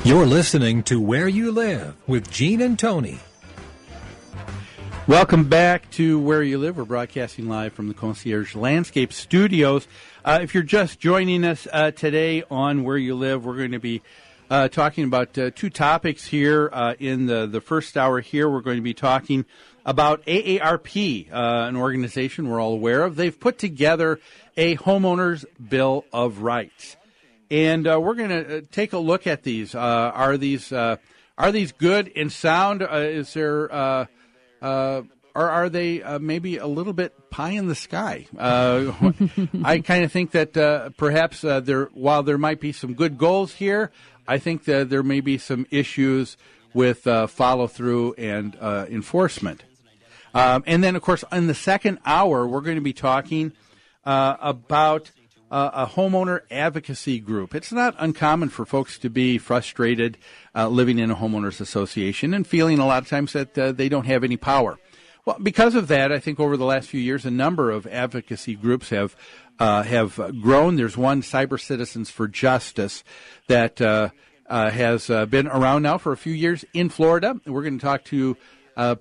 You're listening to Where You Live with Gene and Tony. Welcome back to Where You Live. We're broadcasting live from the Concierge Landscape Studios. If you're just joining us today on Where You Live, we're going to be talking about two topics here. In the first hour here, we're going to be talking about AARP, an organization we're all aware of. They've put together a homeowner's Bill of Rights. And we're going to take a look at these. Are these good and sound? Or are they maybe a little bit pie in the sky? I kind of think that perhaps while there might be some good goals here, I think that there may be some issues with follow through and enforcement. And then, of course, in the second hour, we're going to be talking about a homeowner advocacy group. It's not uncommon for folks to be frustrated living in a homeowners association and feeling a lot of times that they don't have any power. Well, because of that, I think over the last few years, a number of advocacy groups have grown. There's one, Cyber Citizens for Justice, that has been around now for a few years in Florida. We're going to talk to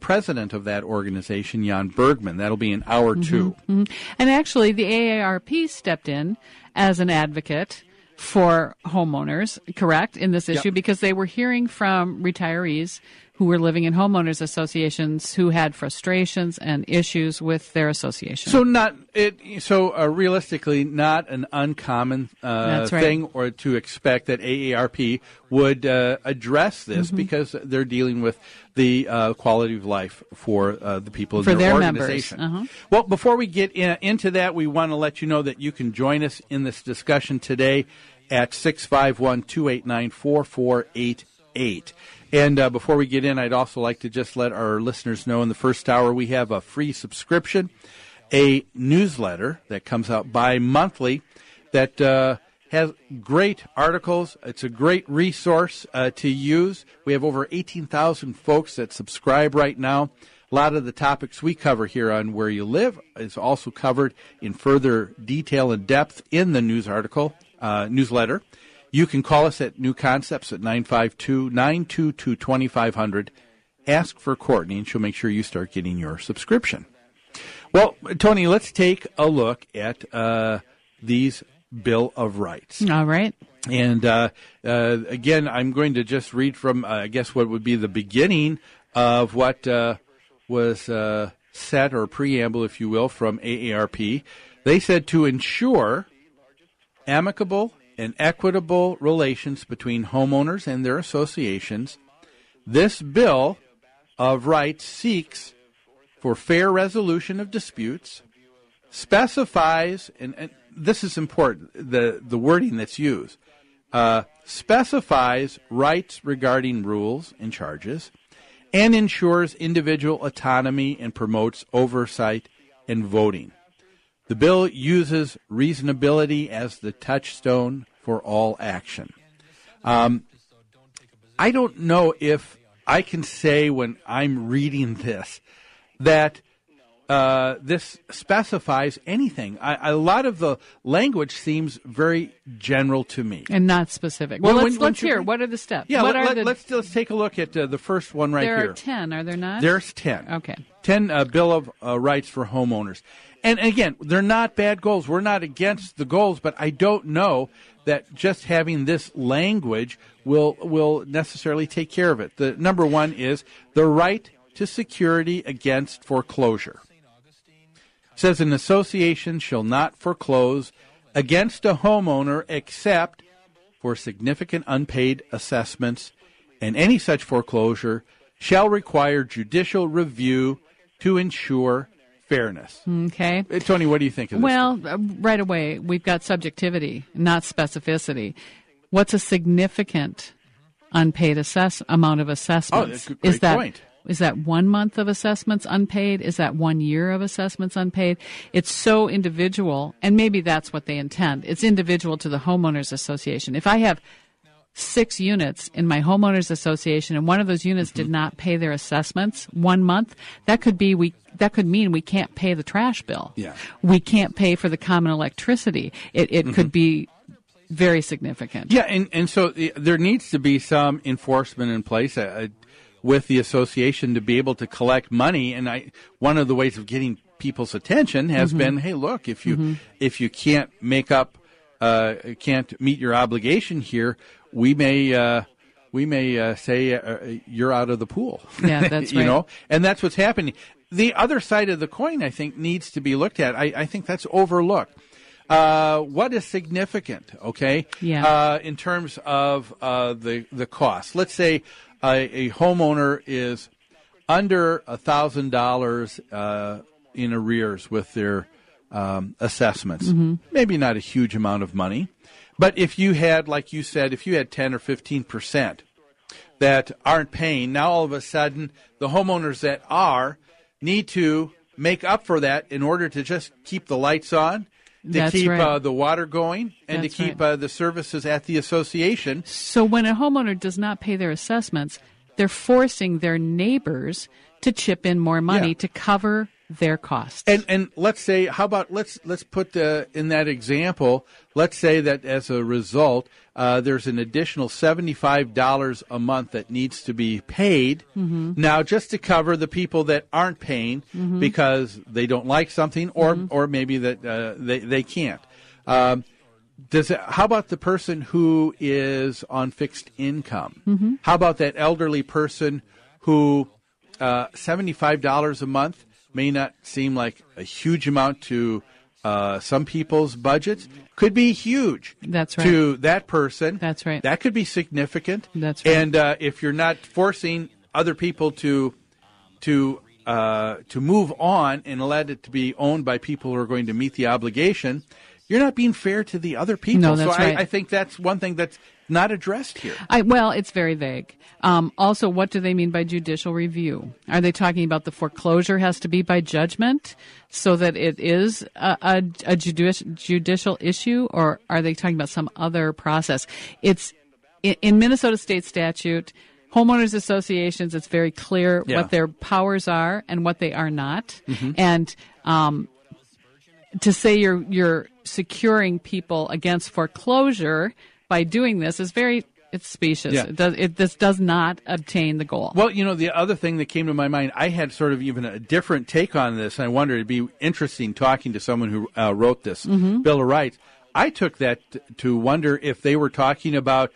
president of that organization, Jan Bergman. That'll be in hour two. Mm-hmm. And actually, the AARP stepped in as an advocate for homeowners, correct, in this issue, because they were hearing from retirees who were living in homeowners associations who had frustrations and issues with their association. So realistically, not an uncommon thing or to expect that AARP would address this because they're dealing with the quality of life for the people in their organization. Members. Well, before we get into that, we want to let you know that you can join us in this discussion today at 651-289-4488. And before we get in, I'd also like to just let our listeners know in the first hour we have a free subscription, a newsletter that comes out bi-monthly that has great articles. It's a great resource to use. We have over 18,000 folks that subscribe right now. A lot of the topics we cover here on Where You Live is also covered in further detail and depth in the newsletter. You can call us at New Concepts at 952-922-2500. Ask for Courtney, and she'll make sure you start getting your subscription. Well, Tony, let's take a look at these Bill of Rights. All right. And again, I'm going to just read from, I guess, what would be the beginning of what was set, or preamble, if you will, from AARP. They said to ensure amicable and equitable relations between homeowners and their associations, this Bill of Rights seeks for fair resolution of disputes, specifies, and this is important, the wording that's used, specifies rights regarding rules and charges, and ensures individual autonomy and promotes oversight and voting. The bill uses reasonability as the touchstone for all action. I don't know if I can say when I'm reading this that this specifies anything. A lot of the language seems very general to me. And not specific. Well, let's hear. What are the steps? Yeah, let's take a look at the first one right here. There are 10, are there not? There's 10. Okay. 10 Bill of Rights for homeowners. And again, they're not bad goals. We're not against the goals, but I don't know that just having this language will necessarily take care of it. The number one is the right to security against foreclosure. It says an association shall not foreclose against a homeowner except for significant unpaid assessments, and any such foreclosure shall require judicial review to ensure fairness. Okay. Tony, what do you think of this? Well, right away, we've got subjectivity, not specificity. What's a significant unpaid amount of assessments? Oh, that's a great point. Is that 1 month of assessments unpaid? Is that 1 year of assessments unpaid? It's so individual, and maybe that's what they intend. It's individual to the homeowners association. If I have 6 units in my homeowners association and one of those units did not pay their assessments 1 month, that could mean we can't pay the trash bill. Yeah. We can't pay for the common electricity. It could be very significant. Yeah, and so there needs to be some enforcement in place with the association to be able to collect money. And one of the ways of getting people's attention has been, hey, look, if you can't can't meet your obligation here, we may say you're out of the pool. Yeah, that's right. You know, and that's what's happening. The other side of the coin, I think, needs to be looked at. I think that's overlooked. What is significant, okay, in terms of the cost? Let's say a homeowner is under $1,000 in arrears with their assessments. Maybe not a huge amount of money. But if you had, like you said, if you had 10 or 15% that aren't paying, now all of a sudden the homeowners that are need to make up for that in order to just keep the lights on, to keep the water going, and to keep the services at the association. So when a homeowner does not pay their assessments, they're forcing their neighbors to chip in more money to cover their costs. And let's say, how about let's put in that example, let's say that as a result, there's an additional $75 a month that needs to be paid now just to cover the people that aren't paying because they don't like something or maybe that they can't. How about the person who is on fixed income? How about that elderly person who $75 a month may not seem like a huge amount to some people's budgets, could be huge. That's right. To that person. That's right. That could be significant. That's right. And if you're not forcing other people to move on and let it to be owned by people who are going to meet the obligation, you're not being fair to the other people. No, that's right. I think that's one thing that's not addressed here. Well, it's very vague. Also, what do they mean by judicial review? Are they talking about the foreclosure has to be by judgment so that it is a judicial issue, or are they talking about some other process? It's in Minnesota state statute, homeowners associations, it's very clear what their powers are and what they are not. And to say you're securing people against foreclosure by doing this is it's specious. Yeah. This does not obtain the goal. Well, you know, the other thing that came to my mind, I had sort of even a different take on this, and I wondered it'd be interesting talking to someone who wrote this Bill of Rights. I took that to wonder if they were talking about,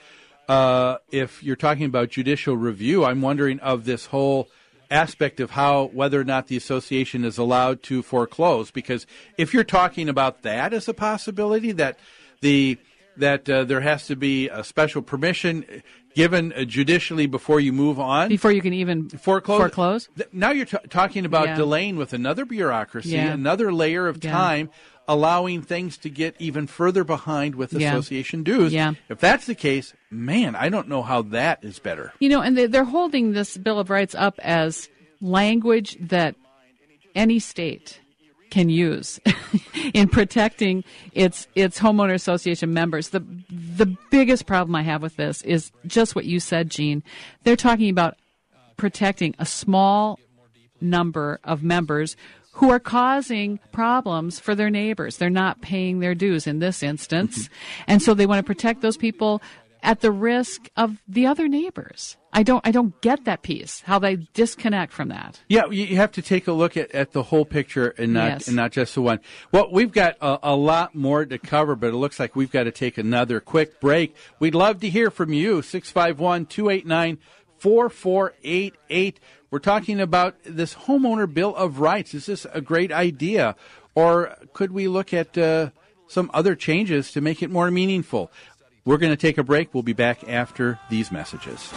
if you're talking about judicial review, I'm wondering of this whole aspect of whether or not the association is allowed to foreclose. Because if you're talking about that as a possibility, that there has to be a special permission given judicially before you move on. Before you can even foreclose? Now you're talking about delaying with another bureaucracy, another layer of time, allowing things to get even further behind with association dues. Yeah. If that's the case, man, I don't know how that is better. You know, and they're holding this Bill of Rights up as language that any state can use in protecting its homeowner association members. The biggest problem I have with this is just what you said, Gene. They're talking about protecting a small number of members who are causing problems for their neighbors. They're not paying their dues in this instance. And so they want to protect those people at the risk of the other neighbors. I don't get that piece, how they disconnect from that. Yeah, you have to take a look at the whole picture and not just the one. Well, we've got a lot more to cover, but it looks like we've got to take another quick break. We'd love to hear from you, 651-289-4488. We're talking about this homeowner Bill of Rights. Is this a great idea? Or could we look at some other changes to make it more meaningful? We're going to take a break. We'll be back after these messages.